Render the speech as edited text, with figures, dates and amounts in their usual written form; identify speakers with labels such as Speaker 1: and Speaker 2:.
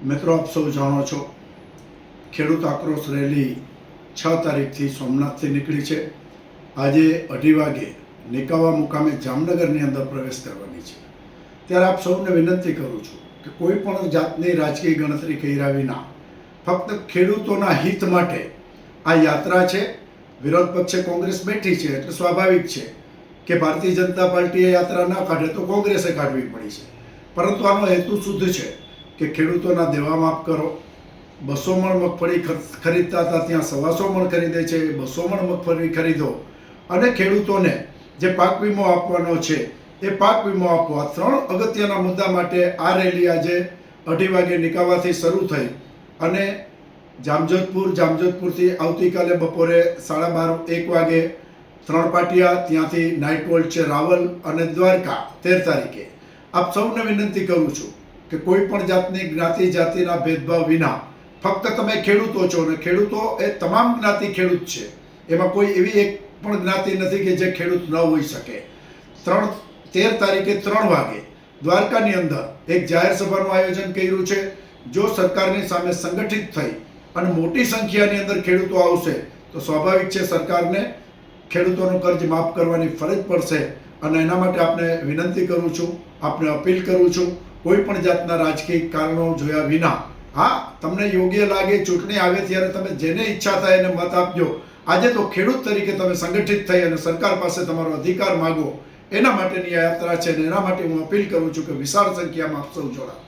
Speaker 1: મિત્રો, આપ સૌ જાણો છો, ખેડૂત આક્રોશ રેલી 6 તારીખથી સોમનાથથી નીકળી છે. આજે 2:30 વાગે નિકાવા મુકામે જામનગરની અંદર પ્રવેશ કરવાની છે. ત્યારે આપ સૌને વિનંતી કરું છું કે કોઈ પણ જાતની રાજકીય ગણતરી કર્યા વિના ફક્ત ખેડૂતોના હિત માટે આ યાત્રા છે. વિરોધ પક્ષે કોંગ્રેસ બેઠી છે એટલે સ્વાભાવિક છે કે ભારતીય જનતા પાર્ટીએ યાત્રા ન કાઢે તો કોંગ્રેસે કાઢવી પડી છે. પરંતુ આનો હેતુ શુદ્ધ છે કે ખેડૂતોના દેવા માફ કરો. 200 મણ મગફળી ખરીદતા હતા ત્યાં 125 મણ ખરીદે છે. 200 મણ મગફળી ખરીદો અને ખેડૂતોને જે પાક વીમો આપવાનો છે એ પાક વીમો આપવો. આ 3 અગત્યના મુદ્દા માટે આ રેલી આજે 2:30 વાગે નિકાવાથી શરૂ થઈ અને જામજોધપુરથી આવતીકાલે બપોરે 12:30-1 વાગે 3 પાટિયા, ત્યાંથી નાઇટ વોલ્ટ છે રાવલ અને દ્વારકા 13 તારીખે. આપ સૌને વિનંતી કરું છું કે કોઈ પણ જાતની જ્ઞાતિ જાતિના ભેદભાવ વિના ફક્ત તમે ખેડૂતો છો અને ખેડૂતો એ તમામ જ્ઞાતિ ખેડૂત છે. એમાં કોઈ એવી એક પણ જ્ઞાતિ નથી કે જે ખેડૂત ન હોઈ શકે. 13 તારીખે 3 વાગે દ્વારકાની અંદર એક જાહેર સભાનું આયોજન કર્યું છે. જો સરકારની સામે સંગઠિત થઈ અને મોટી સંખ્યાની અંદર ખેડૂતો આવશે તો સ્વાભાવિક છે સરકારને ખેડૂતોનું કર્જ માફ કરવાની ફરજ પડશે. અને એના માટે આપને વિનંતી કરું છું, આપને અપીલ કરું છું, કોઈ પણ જાતના રાજકીય કારણો જોયા વિના, હા, તમને યોગ્ય લાગે ચૂંટણી આવે ત્યારે તમે જેને ઈચ્છા થાય એને મત આપજો. આજે તો ખેડૂત તરીકે તમે સંગઠિત થઈ અને સરકાર પાસે તમારો અધિકાર માગો. એના માટેની આ યાત્રા છે અને એના માટે હું અપીલ કરું છું કે વિશાળ સંખ્યામાં આપ સૌ જોડાઓ.